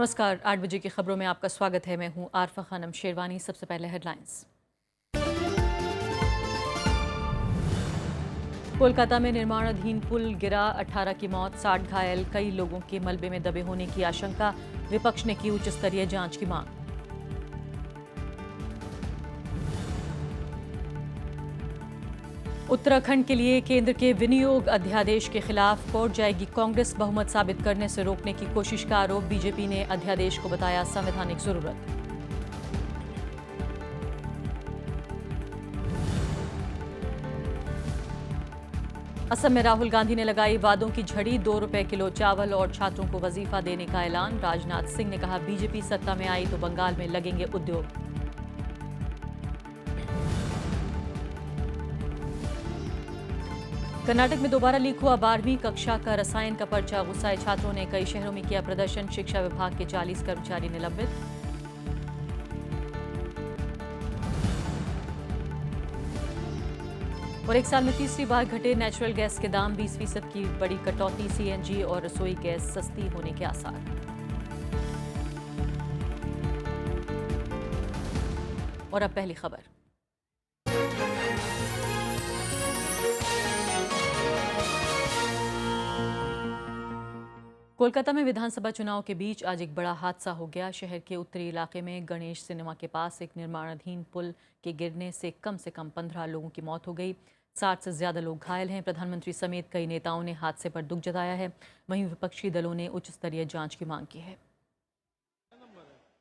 नमस्कार, 8 बजे की खबरों में आपका स्वागत है। मैं हूं आरफा खानम शेरवानी। सबसे पहले हेडलाइंस। कोलकाता में निर्माणाधीन पुल गिरा, 18 की मौत, 60 घायल, कई लोगों के मलबे में दबे होने की आशंका। विपक्ष ने की उच्च स्तरीय जांच की मांग। उत्तराखंड के लिए केंद्र के विनियोग अध्यादेश के खिलाफ कोर्ट जाएगी कांग्रेस। बहुमत साबित करने से रोकने की कोशिश का आरोप। बीजेपी ने अध्यादेश को बताया संवैधानिक जरूरत। असम में राहुल गांधी ने लगाई वादों की झड़ी, 2 रुपए किलो चावल और छात्रों को वजीफा देने का ऐलान। राजनाथ सिंह ने कहा, बीजेपी सत्ता में आई तो बंगाल में लगेंगे उद्योग। कर्नाटक में दोबारा लीक हुआ 12वीं कक्षा का रसायन का पर्चा। गुस्साए छात्रों ने कई शहरों में किया प्रदर्शन। शिक्षा विभाग के 40 कर्मचारी निलंबित। और एक साल में तीसरी बार घटे नेचुरल गैस के दाम, 20% की बड़ी कटौती। सीएनजी और रसोई गैस सस्ती होने के आसार। और अब पहली खबर। कोलकाता में विधानसभा चुनाव के बीच आज एक बड़ा हादसा हो गया। शहर के उत्तरी इलाके में गणेश सिनेमा के पास एक निर्माणाधीन पुल के गिरने से कम 15 लोगों की मौत हो गई। 60 से ज्यादा लोग घायल हैं। प्रधानमंत्री समेत कई नेताओं ने हादसे पर दुख जताया है। वहीं विपक्षी दलों ने उच्च स्तरीय जांच की मांग की है।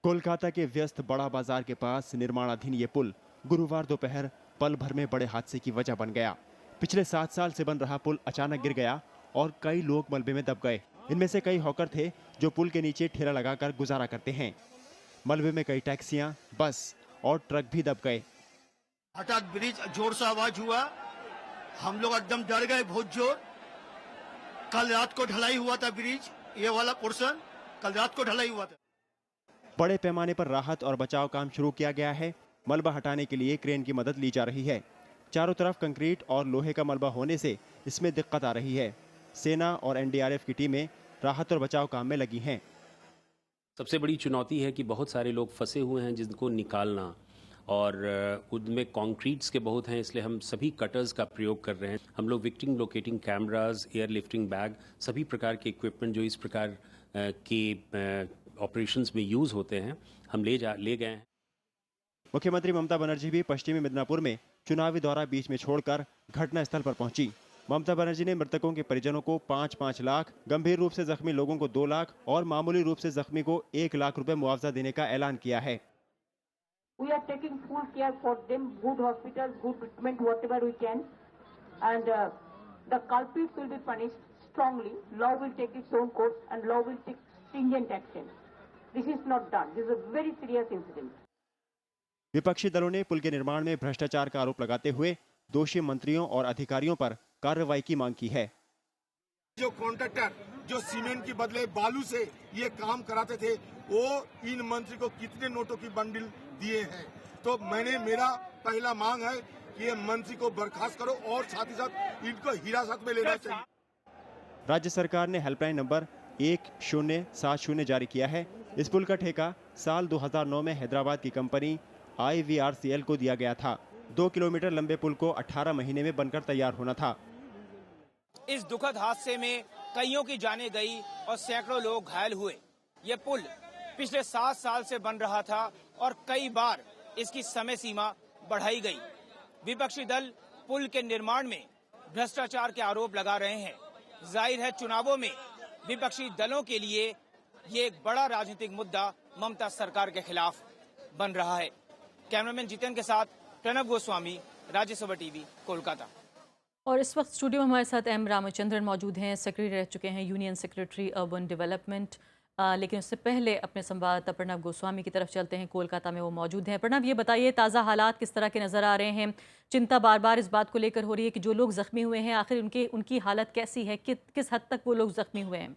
कोलकाता के व्यस्त बड़ा बाजार के पास निर्माणाधीन ये पुल गुरुवार दोपहर पल भर में बड़े हादसे की वजह बन गया। पिछले 7 साल से बन रहा पुल अचानक गिर गया और कई लोग मलबे में दब गए। इनमें से कई हॉकर थे जो पुल के नीचे ठेला लगाकर गुजारा करते हैं। मलबे में कई टैक्सियां, बस और ट्रक भी दब गए। हठात ब्रिज जोर से आवाज हुआ, हम लोग एकदम डर गए, बहुत जोर। कल रात को ढलाई हुआ था ब्रिज, ये वाला पोर्शन कल रात को ढलाई हुआ था। बड़े पैमाने पर राहत और बचाव काम शुरू किया गया है। मलबा हटाने के लिए क्रेन की मदद ली जा रही है। चारों तरफ कंक्रीट और लोहे का मलबा होने से इसमें दिक्कत आ रही है। सेना और एनडीआरएफ की टीमें राहत और बचाव काम में लगी हैं। सबसे बड़ी चुनौती है कि बहुत सारे लोग फंसे हुए हैं जिनको निकालना, और उनमें कंक्रीट्स के बहुत हैं, इसलिए हम सभी कटर्स का प्रयोग कर रहे हैं। हम लोग victim locating cameras, air lifting bag, सभी प्रकार के इक्विपमेंट जो इस प्रकार के ऑपरेशंस में यूज होते हैं, हम ले गए हैं। मुख्यमंत्री ममता बनर्जी भी पश्चिमी मिदनापुर में चुनावी दौरा बीच में छोड़कर घटनास्थल पर पहुंची। ममता बनर्जी ने मृतकों के परिजनों को 5-5 लाख, गंभीर रूप से जख्मी लोगों को 2 लाख और मामूली रूप से जख्मी को 1 लाख रुपए मुआवजा देने का ऐलान किया है। We are taking full care for them, good hospitals, good treatment, whatever we can, and the culprits will be punished strongly. Law will take its own course, and law will take stringent action. This is not done. This is a very serious incident. विपक्षी दलों ने पुल के निर्माण में भ्रष्टाचार का आरोप लगाते हुए दोषी मंत्रियों और अधिकारियों पर कार्रवाई की मांग की है। जो कॉन्ट्रैक्टर जो सीमेंट के बदले बालू से ये काम कराते थे, वो इन मंत्री को कितने नोटों की बंडल दिए हैं। तो मेरा पहला मांग है कि ये मंत्री को बर्खास्त करो और साथ ही साथ इनको हिरासत में लेना चाहिए। राज्य सरकार ने हेल्पलाइन नंबर 1070 जारी किया है। इस पुल का ठेका साल 2009 में हैदराबाद की कंपनी IVRCL को दिया गया था। 2 किलोमीटर लंबे पुल को 18 महीने में बनकर तैयार होना था। इस दुखद हादसे में कईयों की जानें गई और सैकड़ों लोग घायल हुए। ये पुल पिछले 7 साल से बन रहा था और कई बार इसकी समय सीमा बढ़ाई गई। विपक्षी दल पुल के निर्माण में भ्रष्टाचार के आरोप लगा रहे हैं। जाहिर है चुनावों में विपक्षी दलों के लिए ये एक बड़ा राजनीतिक मुद्दा ममता सरकार के खिलाफ बन रहा है। कैमरामैन जितेन के साथ प्रणव गोस्वामी, राज्यसभा टीवी, कोलकाता। और इस वक्त स्टूडियो में हमारे साथ M रामचंद्रन मौजूद हैं। सेक्रेटरी रह चुके हैं यूनियन सेक्रेटरी अर्बन डेवलपमेंट। लेकिन उससे पहले अपने संवाददाता प्रणव गोस्वामी की तरफ चलते हैं। कोलकाता में वो मौजूद हैं। प्रणव, ये बताइए ताज़ा हालात किस तरह के नज़र आ रहे हैं? चिंता बार बार इस बात को लेकर हो रही है कि जो लोग जख्मी हुए हैं, आखिर उनकी हालत कैसी है? किस हद तक वो लोग जख्मी हुए हैं?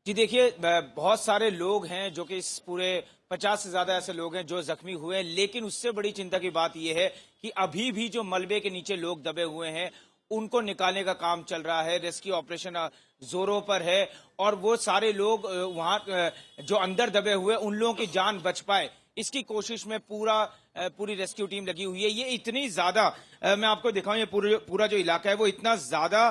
जी देखिए, बहुत सारे लोग हैं जो कि इस पूरे 50 से ज्यादा ऐसे लोग हैं जो जख्मी हुए हैं, लेकिन उससे बड़ी चिंता की बात यह है कि अभी भी जो मलबे के नीचे लोग दबे हुए हैं उनको निकालने का काम चल रहा है। रेस्क्यू ऑपरेशन जोरों पर है और वो सारे लोग वहां जो अंदर दबे हुए उन लोगों की जान बच पाए इसकी कोशिश में पूरी रेस्क्यू टीम लगी हुई है। ये इतनी ज्यादा मैं आपको दिखाऊं, ये पूरा जो इलाका है वो इतना ज्यादा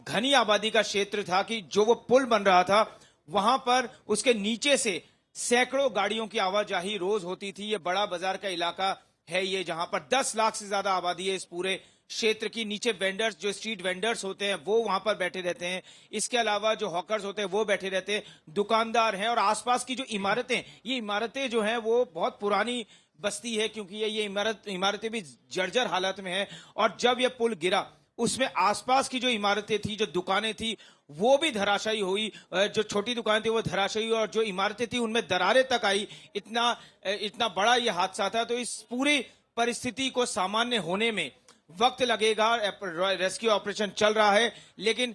घनी आबादी का क्षेत्र था कि जो वो पुल बन रहा था वहां पर उसके नीचे से सैकड़ों गाड़ियों की आवाजाही रोज होती थी। ये बड़ा बाजार का इलाका है ये, जहां पर 10 लाख से ज्यादा आबादी है इस पूरे क्षेत्र की। नीचे वेंडर्स, जो स्ट्रीट वेंडर्स होते हैं वो वहां पर बैठे रहते हैं। इसके अलावा जो हॉकर्स होते हैं वो बैठे रहते हैं, दुकानदार हैं, और आसपास की जो इमारतें, ये इमारतें जो हैं वो बहुत पुरानी बस्ती है क्योंकि ये इमारतें भी जर्जर हालत में है। और जब ये पुल गिरा उसमें आसपास की जो इमारतें थी, जो दुकानें थी, वो भी धराशायी हुई। जो छोटी दुकानें थी वो धराशायी हुई और जो इमारतें थी उनमें दरारें तक आई। इतना बड़ा ये हादसा था। तो इस पूरी परिस्थिति को सामान्य होने में वक्त लगेगा। रेस्क्यू ऑपरेशन चल रहा है, लेकिन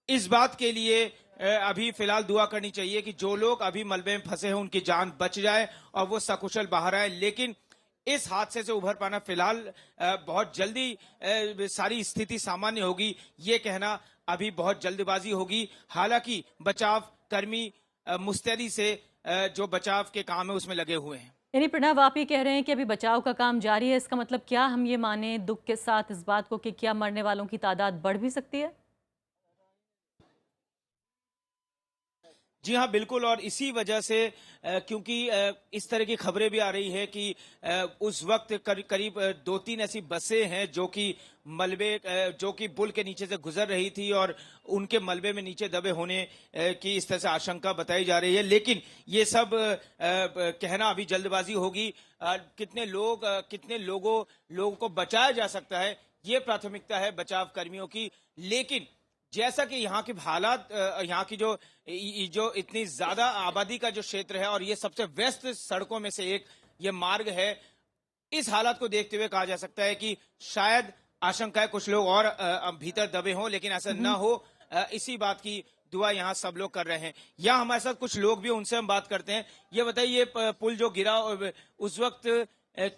इस बात के लिए अभी फिलहाल दुआ करनी चाहिए कि जो लोग अभी मलबे में फंसे हैं उनकी जान बच जाए और वो सकुशल बाहर आए। लेकिन इस हादसे से उभर पाना फिलहाल बहुत जल्दी सारी स्थिति सामान्य होगी, ये कहना अभी बहुत जल्दबाजी होगी। हालांकि बचाव कर्मी मुस्तैदी से जो बचाव के काम है उसमें लगे हुए हैं। यानी प्रणव, आप ये कह रहे हैं कि अभी बचाव का काम जारी है। इसका मतलब क्या हम ये माने दुख के साथ इस बात को कि क्या मरने वालों की तादाद बढ़ भी सकती है? जी हाँ, बिल्कुल। और इसी वजह से क्योंकि इस तरह की खबरें भी आ रही है कि उस वक्त करीब 2-3 ऐसी बसें हैं जो कि पुल के नीचे से गुजर रही थी और उनके मलबे में नीचे दबे होने की इस तरह से आशंका बताई जा रही है। लेकिन ये सब कहना अभी जल्दबाजी होगी। कितने लोगों को बचाया जा सकता है, ये प्राथमिकता है बचाव कर्मियों की। लेकिन जैसा कि यहाँ के हालात, यहाँ की जो इतनी ज्यादा आबादी का जो क्षेत्र है और ये सबसे व्यस्त सड़कों में से एक ये मार्ग है, इस हालात को देखते हुए कहा जा सकता है कि शायद आशंका है कुछ लोग और भीतर दबे हों, लेकिन ऐसा न हो, इसी बात की दुआ यहाँ सब लोग कर रहे हैं। यहाँ हमारे साथ कुछ लोग भी, उनसे हम बात करते हैं। ये बताइए, पुल जो गिरा उस वक्त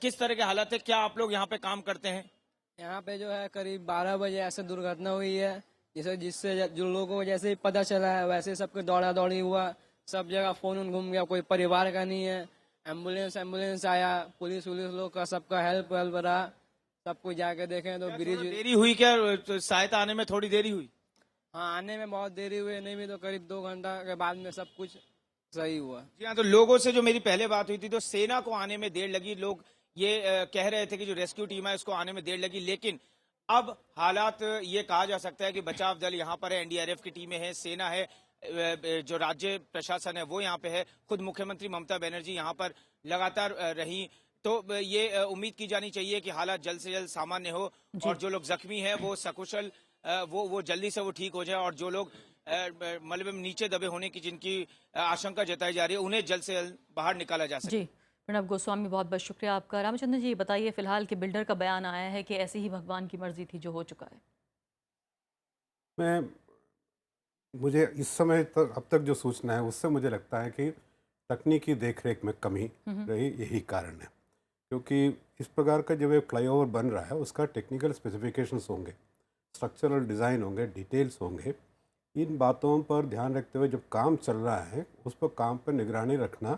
किस तरह के हालात है? क्या आप लोग यहाँ पे काम करते हैं? यहाँ पे जो है करीब 12 बजे ऐसे दुर्घटना हुई है, जिससे जो लोगों को जैसे ही पता चला है वैसे सबके दौड़ा दौड़ी हुआ, सब जगह फोन घूम गया, कोई परिवार का नहीं है। एम्बुलेंस आया, पुलिस लोग का सबका हेल्प रहा, सब कुछ जाके देखें तो ब्रिज। देरी हुई क्या? सहायता आने में थोड़ी देरी हुई? हाँ, आने में बहुत देरी हुई, नहीं भी तो करीब 2 घंटा के बाद में सब कुछ सही हुआ। जी हाँ, तो लोगों से जो मेरी पहले बात हुई थी तो सेना को आने में देर लगी। लोग ये कह रहे थे कि जो रेस्क्यू टीम है उसको आने में देर लगी, लेकिन अब हालात ये कहा जा सकता है कि बचाव दल यहाँ पर है, एनडीआरएफ की टीमें हैं, सेना है, जो राज्य प्रशासन है वो यहाँ पे है, खुद मुख्यमंत्री ममता बनर्जी यहाँ पर लगातार रही। तो ये उम्मीद की जानी चाहिए कि हालात जल्द से जल्द सामान्य हो और जो लोग जख्मी हैं वो सकुशल वो जल्दी से वो ठीक हो जाए और जो लोग मलबे में नीचे दबे होने की जिनकी आशंका जताई जा रही है उन्हें जल्द से जल्द बाहर निकाला जा सके। जी, प्रणव गोस्वामी, बहुत बहुत शुक्रिया आपका। रामचंद्र जी, बताइए, फिलहाल के बिल्डर का बयान आया है कि ऐसी ही भगवान की मर्जी थी जो हो चुका है। मुझे इस समय तक अब तक जो सूचना है उससे मुझे लगता है कि तकनीकी देखरेख में कमी रही, यही कारण है। क्योंकि इस प्रकार का जब एक फ्लाईओवर बन रहा है उसका टेक्निकल स्पेसिफिकेशंस होंगे, स्ट्रक्चरल डिज़ाइन होंगे, डिटेल्स होंगे। इन बातों पर ध्यान रखते हुए जब काम चल रहा है उस पर काम पर निगरानी रखना,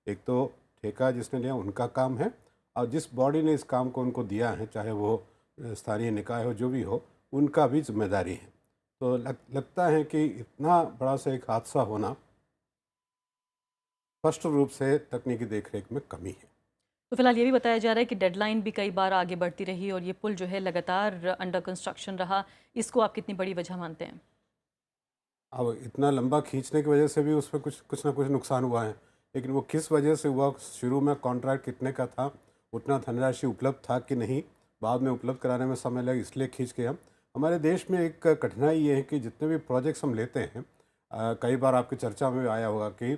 एक तो ठेका जिसने लिया उनका काम है, और जिस बॉडी ने इस काम को उनको दिया है, चाहे वो स्थानीय निकाय हो, जो भी हो, उनका भी जिम्मेदारी है। तो लगता है कि इतना बड़ा सा एक हादसा होना स्पष्ट रूप से तकनीकी देखरेख में कमी है। तो फिलहाल ये भी बताया जा रहा है कि डेडलाइन भी कई बार आगे बढ़ती रही और ये पुल जो है लगातार अंडर कंस्ट्रक्शन रहा। इसको आप कितनी बड़ी वजह मानते हैं? अब इतना लंबा खींचने की वजह से भी उस पर कुछ ना कुछ नुकसान हुआ है, लेकिन वो किस वजह से हुआ, शुरू में कॉन्ट्रैक्ट कितने का था, उतना धनराशि उपलब्ध था कि नहीं, बाद में उपलब्ध कराने में समय लगा, इसलिए खींच के हमारे देश में एक कठिनाई ये है कि जितने भी प्रोजेक्ट्स हम लेते हैं, कई बार आपकी चर्चा में आया होगा कि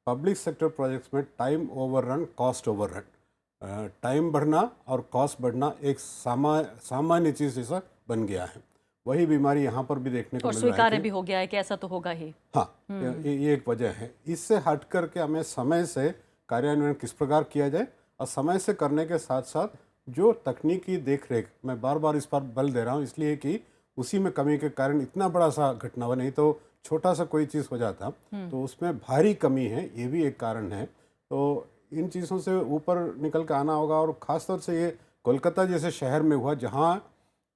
पब्लिक सेक्टर प्रोजेक्ट्स में time overrun, cost overrun, time बढ़ना और कॉस्ट बढ़ना एक सामान्य चीज़ जैसा बन गया है। वही बीमारी यहाँ पर भी देखने को मिल रहा है, स्वीकार्य भी हो गया है कि ऐसा तो होगा ही। हाँ, ये एक वजह है। इससे हट करके हमें समय से कार्यान्वयन किस प्रकार किया जाए, और समय से करने के साथ साथ जो तकनीकी देखरेख, मैं बार बार इस पर बल दे रहा हूँ इसलिए कि उसी में कमी के कारण इतना बड़ा सा घटना हुआ। नहीं तो छोटा सा कोई चीज़ हो जाता तो उसमें भारी कमी है, ये भी एक कारण है। तो इन चीज़ों से ऊपर निकल के आना होगा, और ख़ासतौर से ये कोलकाता जैसे शहर में हुआ जहाँ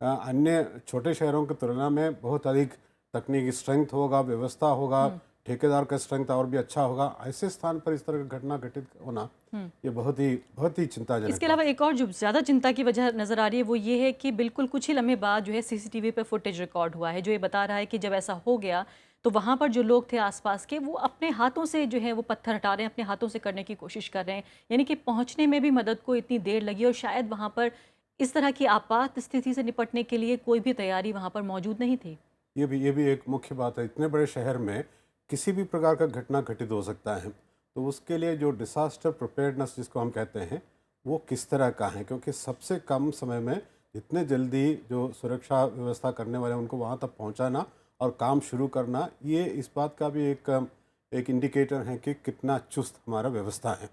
अन्य छोटे शहरों की तुलना में बहुत अधिक तकनीकी स्ट्रेंथ होगा, व्यवस्था होगा, ठेकेदार का स्ट्रेंथ और भी अच्छा होगा, ऐसे स्थान पर इस तरह की घटना घटित होना ये बहुत ही चिंताजनक इसके है। अलावा एक और जो ज़्यादा चिंता की वजह नज़र आ रही है वो ये है कि बिल्कुल कुछ ही लम्हे बाद जो है सीसीटीवी पे फुटेज रिकॉर्ड हुआ है, जो ये बता रहा है कि जब ऐसा हो गया तो वहाँ पर जो लोग थे आसपास के, वो अपने हाथों से जो है वो पत्थर हटा रहे हैं, अपने हाथों से करने की कोशिश कर रहे हैं। यानी कि पहुँचने में भी मदद को इतनी देर लगी, और शायद वहाँ पर इस तरह की आपात स्थिति से निपटने के लिए कोई भी तैयारी वहाँ पर मौजूद नहीं थी। ये भी एक मुख्य बात है। इतने बड़े शहर में किसी भी प्रकार का घटना घटित हो सकता है, तो उसके लिए जो डिसास्टर प्रिपेयर्डनेस जिसको हम कहते हैं वो किस तरह का है, क्योंकि सबसे कम समय में इतने जल्दी जो सुरक्षा व्यवस्था करने वाले हैं उनको वहाँ तक पहुँचाना और काम शुरू करना, ये इस बात का भी एक इंडिकेटर है कि कितना चुस्त हमारा व्यवस्था है।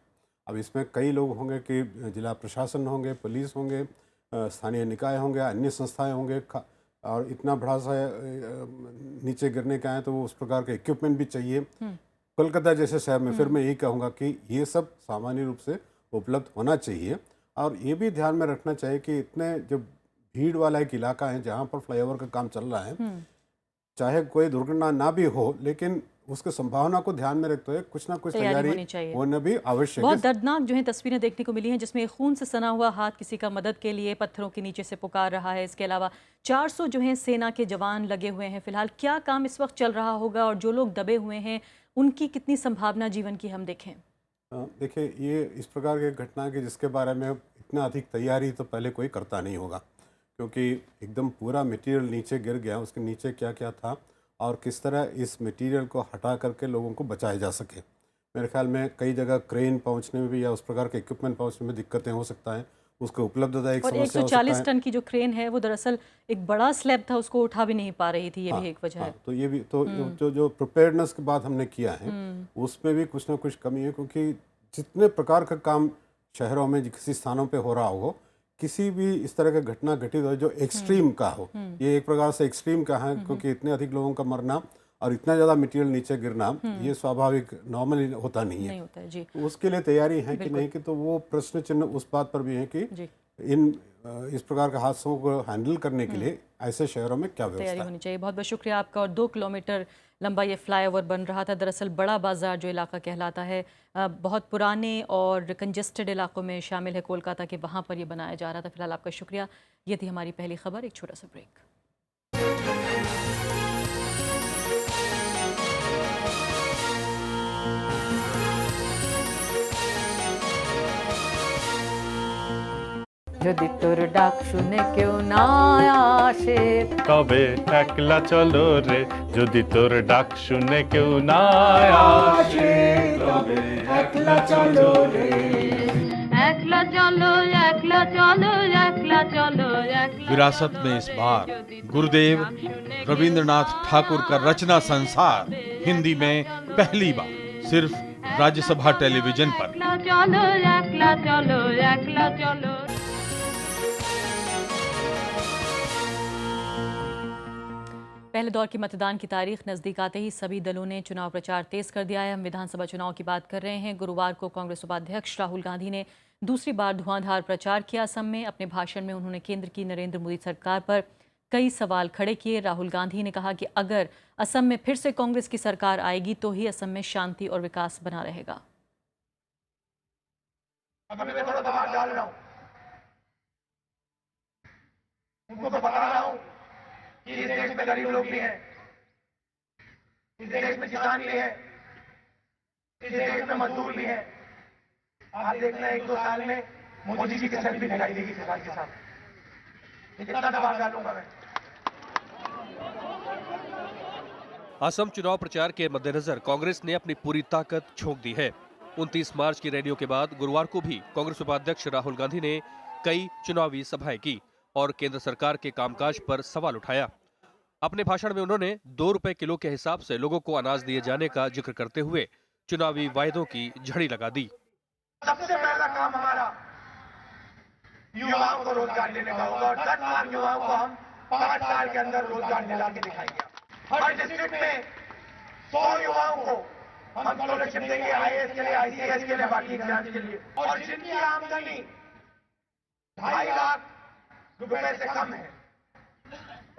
अब इसमें कई लोग होंगे कि जिला प्रशासन होंगे, पुलिस होंगे, स्थानीय निकाय होंगे, अन्य संस्थाएं होंगे, और इतना बड़ा सा नीचे गिरने का है तो उस प्रकार के इक्विपमेंट भी चाहिए। कोलकाता जैसे शहर में फिर मैं यही कहूँगा कि ये सब सामान्य रूप से उपलब्ध होना चाहिए, और ये भी ध्यान में रखना चाहिए कि इतने जो भीड़ वाला एक इलाका है जहाँ पर फ्लाईओवर का काम चल रहा है, चाहे कोई दुर्घटना ना भी हो, लेकिन उसकी संभावना को ध्यान में रखते हुए कुछ ना कुछ तैयारी होना भी आवश्यक है। बहुत दर्दनाक जो है तस्वीरें देखने को मिली हैं, जिसमें खून से सना हुआ हाथ किसी का मदद के लिए पत्थरों के नीचे से पुकार रहा है। इसके अलावा 400 जो हैं सेना के जवान लगे हुए हैं। फिलहाल क्या काम इस वक्त चल रहा होगा, और जो लोग दबे हुए हैं उनकी कितनी संभावना जीवन की हम देखें? देखिए, ये इस प्रकार की घटना की जिसके बारे में इतना अधिक तैयारी तो पहले कोई करता नहीं होगा, क्योंकि एकदम पूरा मटेरियल नीचे गिर गया, उसके नीचे क्या क्या था और किस तरह इस मटेरियल को हटा करके लोगों को बचाया जा सके। मेरे ख्याल में कई जगह क्रेन पहुंचने में भी या उस प्रकार के इक्विपमेंट पहुंचने में दिक्कतें हो सकता है, उसकी उपलब्धता एक और समस्या हो सकता है। 140 टन की जो क्रेन है वो दरअसल एक बड़ा स्लैब था, उसको उठा भी नहीं पा रही थी, ये भी एक वजह है। तो ये भी तो जो प्रिपेयर्डनेस की बात हमने किया है उसमें भी कुछ ना कुछ कमी है, क्योंकि जितने प्रकार का काम शहरों में किसी स्थानों पे हो रहा हो, किसी भी इस तरह का घटना घटित हो जो एक्सट्रीम का हो, ये एक प्रकार से एक्सट्रीम का है, क्योंकि इतने अधिक लोगों का मरना और इतना ज़्यादा मटेरियल नीचे गिरना ये स्वाभाविक नॉर्मली होता नहीं है। होता है जी। तो उसके लिए तैयारी है कि नहीं, कि तो वो प्रश्न चिन्ह उस बात पर भी है कि इस प्रकार के हादसों को हैंडल करने के लिए ऐसे शहरों में क्या व्यवस्था तैयारी होनी चाहिए। बहुत बहुत शुक्रिया आपका। और 2 किलोमीटर लंबा ये फ्लाईओवर बन रहा था। दरअसल बड़ा बाजार जो इलाका कहलाता है, बहुत पुराने और कंजेस्टेड इलाकों में शामिल है कोलकाता के, वहाँ पर ये बनाया जा रहा था। फिलहाल आपका शुक्रिया। ये थी हमारी पहली खबर। एक छोटा सा ब्रेक। যদি তোর ডাক শুনে কেউ না আসে তবে একলা চলো রে, যদি তোর ডাক শুনে কেউ না আসে তবে একলা চলো রে, একলা চলো একলা চলো একলা चलो একলা। विरासत में इस बार गुरुदेव रविंद्रनाथ ठाकुर का रचना संसार हिंदी में पहली बार सिर्फ राज्यसभा टेलीविजन पर। একলা চলো একলা চলো একলা চলো। पहले दौर के मतदान की तारीख नज़दीक आते ही सभी दलों ने चुनाव प्रचार तेज कर दिया है। हम विधानसभा चुनाव की बात कर रहे हैं। गुरुवार को कांग्रेस उपाध्यक्ष राहुल गांधी ने दूसरी बार धुआंधार प्रचार किया असम में। अपने भाषण में उन्होंने केंद्र की नरेंद्र मोदी सरकार पर कई सवाल खड़े किए। राहुल गांधी ने कहा कि अगर असम में फिर से कांग्रेस की सरकार आएगी तो ही असम में शांति और विकास बना रहेगा। कि इस देश में गरीब लोग भी हैं, इस देश में किसान भी हैं, इस देश में मजदूर भी हैं। आप देखना 1-2 साल में मोदी जी की सेल्फी दिखाई देगी किसान के साथ। कितना दबाव डालूंगा मैं। असम चुनाव प्रचार के मद्देनजर कांग्रेस ने अपनी पूरी ताकत झोंक दी है। 29 मार्च की रैलियों के बाद गुरुवार को भी कांग्रेस उपाध्यक्ष राहुल गांधी ने कई चुनावी सभाएं की और केंद्र सरकार के कामकाज पर सवाल उठाया। अपने भाषण में उन्होंने 2 रुपए किलो के हिसाब से लोगों को अनाज दिए जाने का जिक्र करते हुए चुनावी वायदों की झड़ी लगा दी। सबसे पहला काम हमारा युवाओं को रोजगार देने का होगा और 10 लाख युवाओं को हम 5 साल के अंदर रोजगार दिला के दिखाएंगे। हर डिस्ट्रिक्ट में 100 युवाओं को हम स्कॉलरशिप देंगे, IAS के लिए, ICS के लिए, बाकी एग्जाम के लिए। और जिनकी आमदनी 2.5 लाख रुपए से कम है,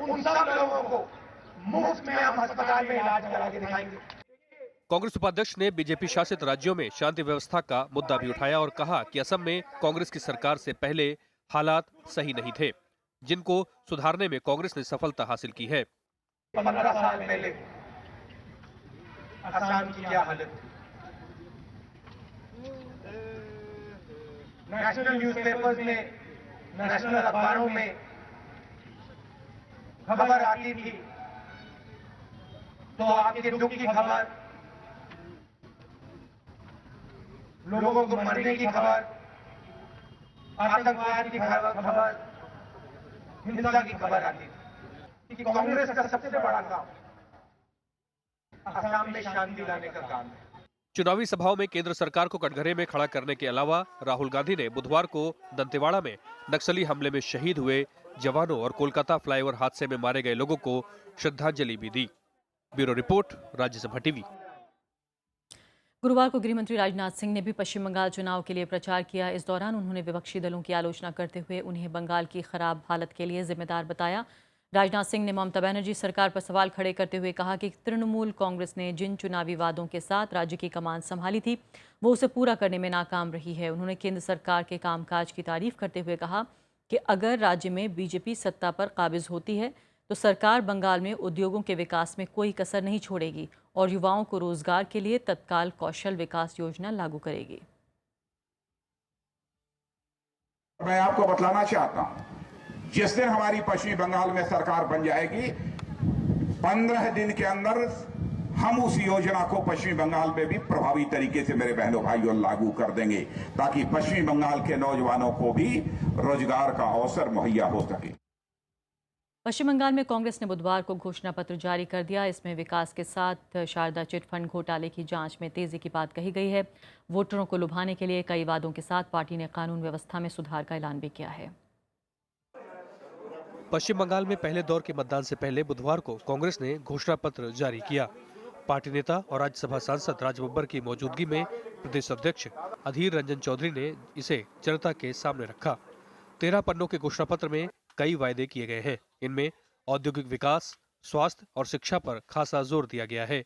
उन सब लोगों को मुफ्त में हम अस्पताल में इलाज करा के दिखाएंगे। कांग्रेस उपाध्यक्ष ने बीजेपी शासित राज्यों में शांति व्यवस्था का मुद्दा भी उठाया और कहा कि असम में कांग्रेस की सरकार से पहले हालात सही नहीं थे, जिनको सुधारने में कांग्रेस ने सफलता हासिल की है। 15 साल पहले असम की क्या हालत थी? नेशनल न्यूज़पेपर्स में, नेशनल अखबारों में खबर आती थी तो आपके दुख की खबर, लोगों को मरने की खबर, आतंकवाद की खबर, हिंसा की खबर आती थी। कि कांग्रेस का सबसे बड़ा काम असम में शांति लाने का काम है। चुनावी सभाओं में केंद्र सरकार को कटघरे में खड़ा करने के अलावा राहुल गांधी ने बुधवार को दंतेवाड़ा में नक्सली हमले में शहीद हुए जवानों और कोलकाता फ्लाईओवर हादसे में मारे गए लोगों को श्रद्धांजलि भी दी। Bureau report, Rajya Sabha TV. गुरुवार को गृह मंत्री राजनाथ सिंह ने भी पश्चिम बंगाल चुनाव के लिए प्रचार किया। इस दौरान उन्होंने विपक्षी दलों की आलोचना करते हुए उन्हें बंगाल की खराब हालत के लिए जिम्मेदार बताया। राजनाथ सिंह ने ममता बनर्जी सरकार पर सवाल खड़े करते हुए कहा कि तृणमूल कांग्रेस ने जिन चुनावी वादों के साथ राज्य की कमान संभाली थी वो उसे पूरा करने में नाकाम रही है। उन्होंने केंद्र सरकार के कामकाज की तारीफ करते हुए कहा कि अगर राज्य में बीजेपी सत्ता पर काबिज होती है तो सरकार बंगाल में उद्योगों के विकास में कोई कसर नहीं छोड़ेगी और युवाओं को रोजगार के लिए तत्काल कौशल विकास योजना लागू करेगी। मैं आपको बतलाना चाहता हूं, जिस दिन हमारी पश्चिमी बंगाल में सरकार बन जाएगी, 15 दिन के अंदर हम उस योजना को पश्चिमी बंगाल में भी प्रभावी तरीके से मेरे बहनों भाइयों लागू कर देंगे, ताकि पश्चिमी बंगाल के नौजवानों को भी रोजगार का अवसर मुहैया हो सके। पश्चिम बंगाल में कांग्रेस ने बुधवार को घोषणा पत्र जारी कर दिया। इसमें विकास के साथ शारदा चिट फंड घोटाले की जांच में तेजी की बात कही गई है। वोटरों को लुभाने के लिए कई वादों के साथ पार्टी ने कानून व्यवस्था में सुधार का ऐलान भी किया है। पश्चिम बंगाल में पहले दौर के मतदान से पहले बुधवार को कांग्रेस ने घोषणा पत्र जारी किया। पार्टी नेता और राज्यसभा सांसद राज बब्बर की मौजूदगी में प्रदेश अध्यक्ष अधीर रंजन चौधरी ने इसे जनता के सामने रखा। 13 पन्नों के घोषणा पत्र में कई वायदे किए गए हैं। इनमें औद्योगिक विकास, स्वास्थ्य और शिक्षा पर खासा जोर दिया गया है।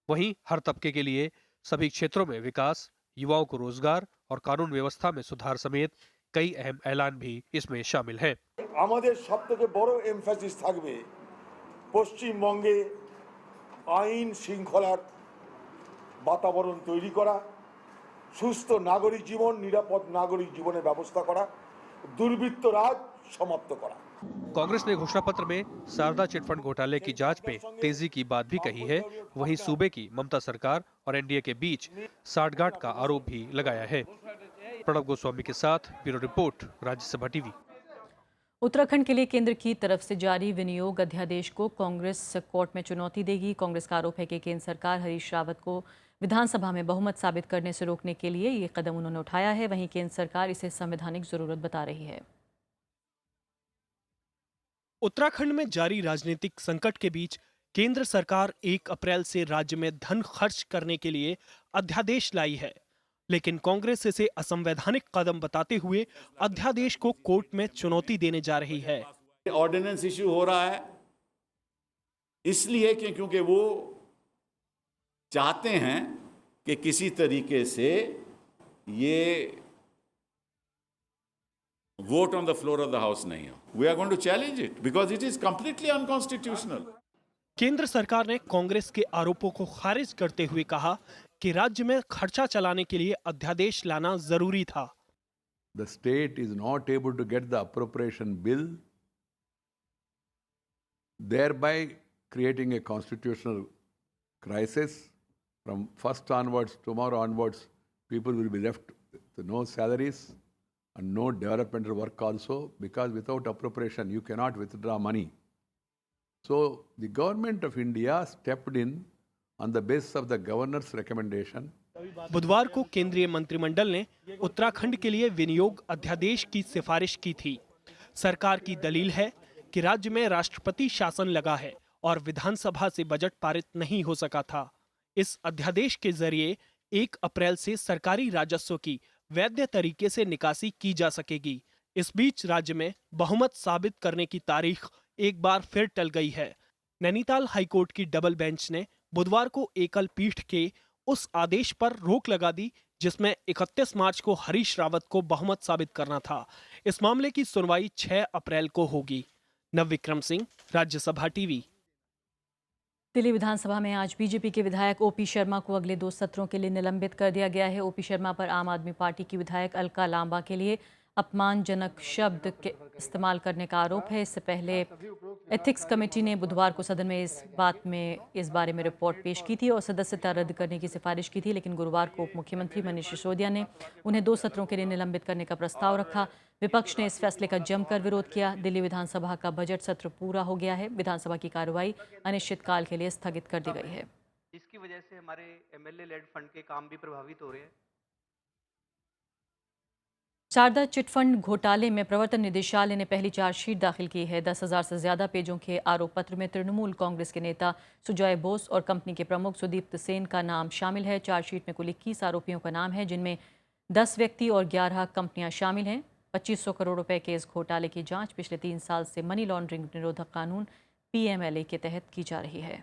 वहीं हर तबके के लिए सभी क्षेत्रों में विकास, युवाओं को रोजगार और कानून व्यवस्था में सुधार समेत कई अहम ऐलान भी इसमें शामिल हैं। আমাদের সবথেকে বড় এমফাসিস থাকবে পশ্চিমবঙ্গে আইন শৃঙ্খলার বাতাবরণ তৈরি করা, সুস্থ নাগরিক জীবন, নিরাপদ নাগরিক জীবনের ব্যবস্থা করা, দুর্বৃত্ত রাজ समाप्त करा। कांग्रेस ने घोषणा पत्र में शारदा चिटफंड घोटाले की जांच पे तेजी की बात भी कही है। वहीं सूबे की ममता सरकार और एनडीए के बीच साठगांठ का आरोप भी लगाया है। प्रणब गोस्वामी के साथ bureau report, Rajya Sabha TV. Uttarakhand के लिए केंद्र की तरफ से जारी विनियोग अध्यादेश को कांग्रेस कोर्ट में चुनौती देगी। कांग्रेस का आरोप है कि केंद्र सरकार हरीश रावत को विधानसभा में बहुमत साबित करने से रोकने के लिए ये कदम उन्होंने उठाया है। वहीं केंद्र सरकार इसे संवैधानिक जरूरत बता रही है। उत्तराखंड में जारी राजनीतिक संकट के बीच केंद्र सरकार 1 अप्रैल से राज्य में धन खर्च करने के लिए अध्यादेश लाई है, लेकिन कांग्रेस इसे असंवैधानिक कदम बताते हुए अध्यादेश को कोर्ट में चुनौती देने जा रही है। ऑर्डिनेंस इश्यू हो रहा है इसलिए क्योंकि वो चाहते हैं कि किसी तरीके से ये vote on the floor of the house नहीं हो। We are going to challenge it because it is completely unconstitutional. केंद्र सरकार ने कांग्रेस के आरोपों को खारिज करते हुए कहा कि राज्य में खर्चा चलाने के लिए अध्यादेश लाना जरूरी था। The state is not able to get the appropriation bill, thereby creating a constitutional crisis. From 1st onwards, tomorrow onwards, people will be left with no salaries and no developmental work also, because without appropriation you cannot withdraw money. So the government of India stepped in on the basis of the governor's recommendation. बुधवार को केंद्रीय मंत्रिमंडल ने उत्तराखंड के लिए विनियोग अध्यादेश की सिफारिश की थी। सरकार की दलील है कि राज्य में राष्ट्रपति शासन लगा है और विधानसभा से बजट पारित नहीं हो सका था। इस अध्यादेश के जरिए 1 अप्रैल से सरकारी राजस्व की वैध तरीके से निकासी की जा सकेगी। इस बीच राज्य में बहुमत साबित करने की तारीख एक बार फिर टल गई है। नैनीताल हाईकोर्ट की डबल बेंच ने बुधवार को एकल पीठ के उस आदेश पर रोक लगा दी जिसमें 31 मार्च को हरीश रावत को बहुमत साबित करना था। इस मामले की सुनवाई 6 अप्रैल को होगी। नवविक्रम सिंह, राज्यसभा टीवी। दिल्ली विधानसभा में आज बीजेपी के विधायक ओपी शर्मा को अगले 2 सत्रों के लिए निलंबित कर दिया गया है। ओपी शर्मा पर आम आदमी पार्टी की विधायक अलका लांबा के लिए अपमानजनक शब्द के इस्तेमाल करने का आरोप है। इससे पहले एथिक्स कमेटी ने बुधवार को सदन में इस बारे में रिपोर्ट पेश की थी और सदस्यता रद्द करने की सिफारिश की थी, लेकिन गुरुवार को उप मुख्यमंत्री मनीष सिसोदिया ने उन्हें 2 सत्रों के लिए निलंबित करने का प्रस्ताव रखा। विपक्ष ने इस फैसले का जमकर विरोध किया। दिल्ली विधानसभा का बजट सत्र पूरा हो गया है। विधानसभा की कार्रवाई अनिश्चितकाल के लिए स्थगित कर दी गई है, जिसकी वजह से हमारे एमएलए लेड फंड के काम भी प्रभावित हो रहे हैं। शारदा चिटफंड घोटाले में प्रवर्तन निदेशालय ने पहली चार्जशीट दाखिल की है। 10,000 से ज्यादा पेजों के आरोप पत्र में तृणमूल कांग्रेस के नेता सुजॉय बोस और कंपनी के प्रमुख सुदीप्त सेन का नाम शामिल है। चार्जशीट में कुल 21 आरोपियों का नाम है, जिनमें 10 व्यक्ति और 11 कंपनियां शामिल हैं। 2500 करोड़ रुपए के इस घोटाले की जांच पिछले 3 साल से मनी लॉन्ड्रिंग निरोधक कानून PMLA के तहत की जा रही है।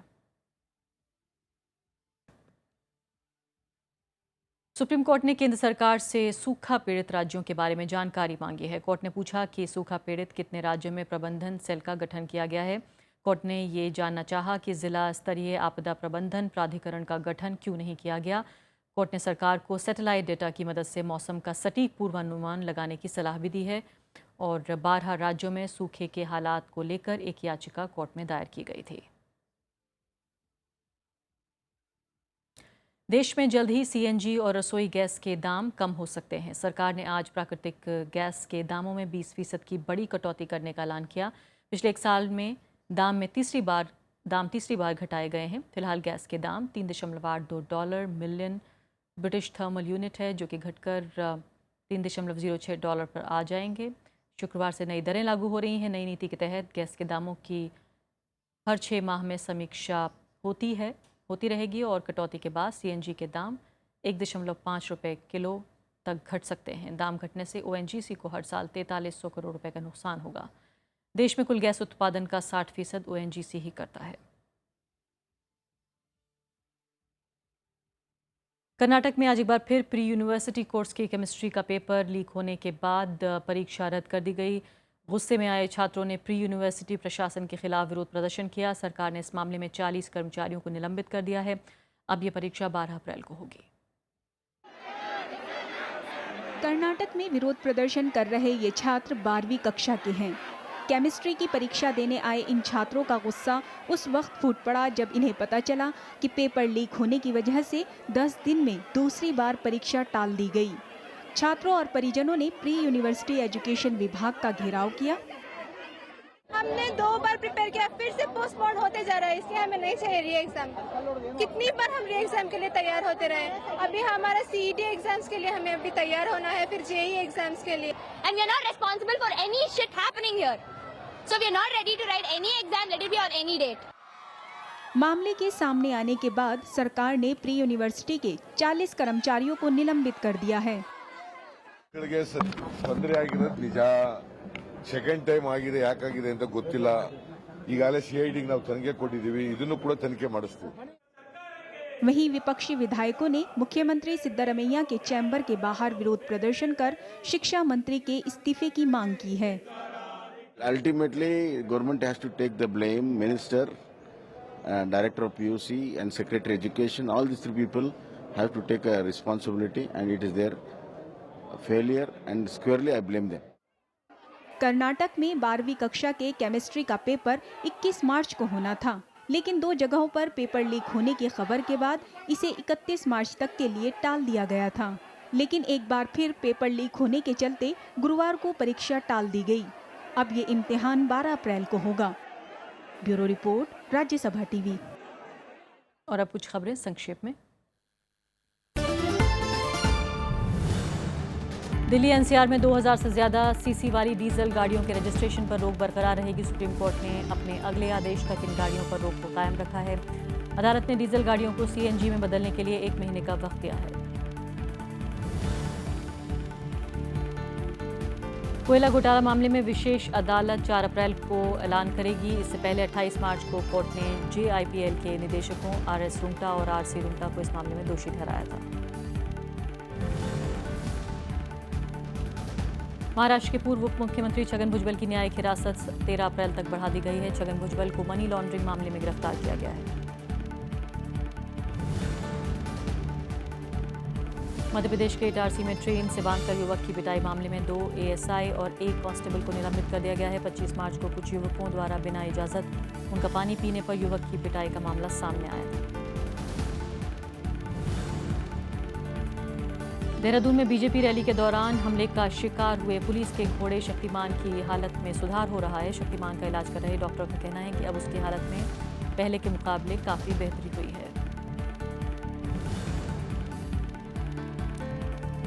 सुप्रीम कोर्ट ने केंद्र सरकार से सूखा पीड़ित राज्यों के बारे में जानकारी मांगी है। कोर्ट ने पूछा कि सूखा पीड़ित कितने राज्यों में प्रबंधन सेल का गठन किया गया है। कोर्ट ने ये जानना चाहा कि जिला स्तरीय आपदा प्रबंधन प्राधिकरण का गठन क्यों नहीं किया गया। कोर्ट ने सरकार को सैटेलाइट डेटा की मदद से मौसम का सटीक पूर्वानुमान लगाने की सलाह भी दी है और 12 राज्यों में सूखे के हालात को लेकर एक याचिका कोर्ट में दायर की गई थी। देश में जल्द ही CNG और रसोई गैस के दाम कम हो सकते हैं। सरकार ने आज प्राकृतिक गैस के दामों में 20% की बड़ी कटौती करने का ऐलान किया। पिछले 1 साल में दाम तीसरी बार घटाए गए हैं। फिलहाल गैस के दाम $3.82 मिलियन ब्रिटिश थर्मल यूनिट है, जो कि घटकर $3.06 पर आ जाएंगे। शुक्रवार से नई दरें लागू हो रही हैं। नई नीति के तहत गैस के दामों की हर 6 माह में समीक्षा होती रहेगी और कटौती के बाद CNG के दाम 1.5 रुपये किलो तक घट सकते हैं। दाम घटने से ONGC को हर साल 4300 करोड़ रुपए का नुकसान होगा। देश में कुल गैस उत्पादन का 60% ONGC ही करता है। कर्नाटक में आज एक बार फिर प्री यूनिवर्सिटी कोर्स की केमिस्ट्री का पेपर लीक होने के बाद परीक्षा रद्द कर दी गई। गुस्से में आए छात्रों ने प्री यूनिवर्सिटी प्रशासन के खिलाफ विरोध प्रदर्शन किया। सरकार ने इस मामले में 40 कर्मचारियों को निलंबित कर दिया है। अब ये परीक्षा 12 अप्रैल को होगी। कर्नाटक में विरोध प्रदर्शन कर रहे ये छात्र 12वीं कक्षा के हैं। केमिस्ट्री की परीक्षा देने आए इन छात्रों का गुस्सा उस वक्त फूट पड़ा जब इन्हें पता चला कि पेपर लीक होने की वजह से 10 दिन में दूसरी बार परीक्षा टाल दी गई। छात्रों और परिजनों ने प्री यूनिवर्सिटी एजुकेशन विभाग का घेराव किया। हमने 2 बार प्रिपेयर किया, फिर से पोस्टपोन होते जा रहा है, इसलिए हमें नहीं चाहिए री एग्जाम। कितनी बार हम री एग्जाम के लिए तैयार होते रहे। अभी हमारा CET एग्जाम्स के लिए हमें अभी तैयार होना है, फिर JEE एग्जाम्स के लिए। And we are not responsible for any shit happening here. So we are not ready to write any exam, let it be on any date. मामले के सामने आने के बाद सरकार ने प्री यूनिवर्सिटी के 40 कर्मचारियों को निलंबित कर दिया है। ತೊಂದರೆ ಆಗಿರೋದು ನಿಜ, ಸೆಕೆಂಡ್ ಟೈಮ್ ಆಗಿದೆ, ಯಾಕಾಗಿದೆ ಅಂತ ಗೊತ್ತಿಲ್ಲ. ಈಗಾಗಲೇ CID ನಾವು ತನಿಖೆ ಕೊಟ್ಟಿದ್ದೀವಿ, ಇದನ್ನು ಕೂಡ ತನಿಖೆ ಮಾಡಿಸ್ತೀವಿ. वहीं विपक्षी विधायकों ने मुख्यमंत्री सिद्धरमैया के चैम्बर के बाहर विरोध प्रदर्शन कर शिक्षा मंत्री के इस्तीफे की मांग की है। Ultimately, government has to take the blame. Minister, Director of PUC and Secretary Education, all these 3 people have to take a responsibility and it is their failure and squarely I blame them. Karnataka में 12वीं कक्षा के chemistry का paper 21 मार्च को होना था, लेकिन 2 जगहों पर पेपर लीक होने की खबर के बाद इसे 31 मार्च तक के लिए टाल दिया गया था। लेकिन एक बार फिर पेपर लीक होने के चलते गुरुवार को परीक्षा टाल दी गई। अब ये इम्तिहान 12 अप्रैल को होगा। Bureau report, Rajya Sabha TV. और अब कुछ खबरें संक्षेप में। दिल्ली NCR में 2000 से ज्यादा CC वाली डीजल गाड़ियों के रजिस्ट्रेशन पर रोक बरकरार रहेगी। सुप्रीम कोर्ट ने अपने अगले आदेश तक इन गाड़ियों पर रोक को कायम रखा है। अदालत ने डीजल गाड़ियों को CNG में बदलने के लिए 1 महीने का वक्त दिया है। कोयला घोटाला मामले में विशेष अदालत 4 अप्रैल को ऐलान करेगी। इससे पहले 28 मार्च को कोर्ट ने JIPL के निदेशकों RS रुंगटा और RC रुंगटा को इस मामले में दोषी ठहराया था। महाराष्ट्र के पूर्व उप मुख्यमंत्री छगन भुजबल की न्यायिक हिरासत 13 अप्रैल तक बढ़ा दी गई है। छगन भुजबल को मनी लॉन्ड्रिंग मामले में गिरफ्तार किया गया है। मध्य प्रदेश के इटारसी में ट्रेन से बांधकर युवक की पिटाई मामले में 2 ASI और 1 कांस्टेबल को निलंबित कर दिया गया है। 25 मार्च को कुछ युवकों द्वारा बिना इजाजत उनका पानी पीने पर युवक की पिटाई का मामला सामने आया था। देहरादून में बीजेपी रैली के दौरान हमले का शिकार हुए पुलिस के घोड़े शक्तिमान की हालत में सुधार हो रहा है। शक्तिमान का इलाज कर रहे डॉक्टर का कहना है कि अब उसकी हालत में पहले के मुकाबले काफी बेहतरी हुई है।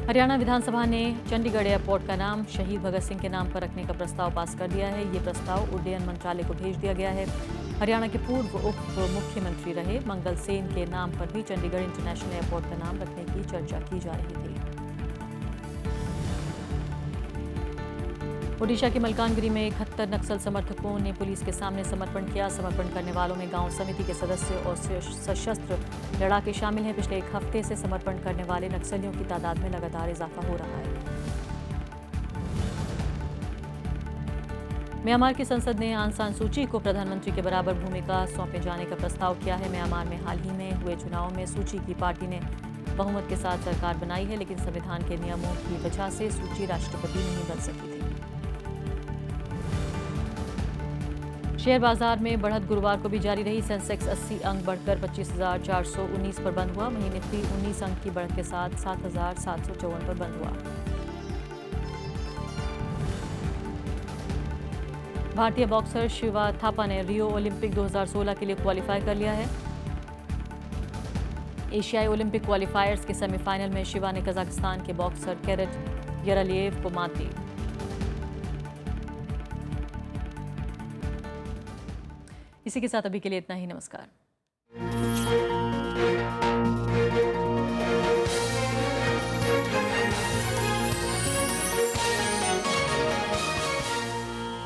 हरियाणा विधानसभा ने चंडीगढ़ एयरपोर्ट का नाम शहीद भगत सिंह के नाम पर रखने का प्रस्ताव पास कर दिया है। ये प्रस्ताव उड्डयन मंत्रालय को भेज दिया गया है। हरियाणा के पूर्व उप मुख्यमंत्री रहे मंगल सेन के नाम पर भी चंडीगढ़ इंटरनेशनल एयरपोर्ट का नाम रखने की चर्चा की जा रही थी। ओडिशा के मलकानगिरी में 71 नक्सल समर्थकों ने पुलिस के सामने समर्पण किया। समर्पण करने वालों में गांव समिति के सदस्य और सशस्त्र लड़ाके शामिल हैं। पिछले 1 हफ्ते से समर्पण करने वाले नक्सलियों की तादाद में लगातार इजाफा हो रहा है। म्यांमार की संसद ने आंग सान सूची को प्रधानमंत्री के बराबर भूमिका सौंपे जाने का प्रस्ताव किया है। म्यांमार में हाल ही में हुए चुनाव में सूची की पार्टी ने बहुमत के साथ सरकार बनाई है, लेकिन संविधान के नियमों की वजह से सूची राष्ट्रपति नहीं बन सकी थी। शेयर बाजार में बढ़त गुरुवार को भी जारी रही। सेंसेक्स 80 अंक बढ़कर 25,419 पर बंद हुआ। वहीं निफ्टी 19 अंक की बढ़त के साथ 7,754 पर बंद हुआ। भारतीय बॉक्सर शिवा थापा ने रियो ओलंपिक 2016 के लिए क्वालिफाई कर लिया है। एशियाई ओलंपिक क्वालिफायर्स के सेमीफाइनल में शिवा ने कजाकिस्तान के बॉक्सर केरेट यरालिएव को मात दी। इसी के साथ अभी के लिए इतना ही। नमस्कार।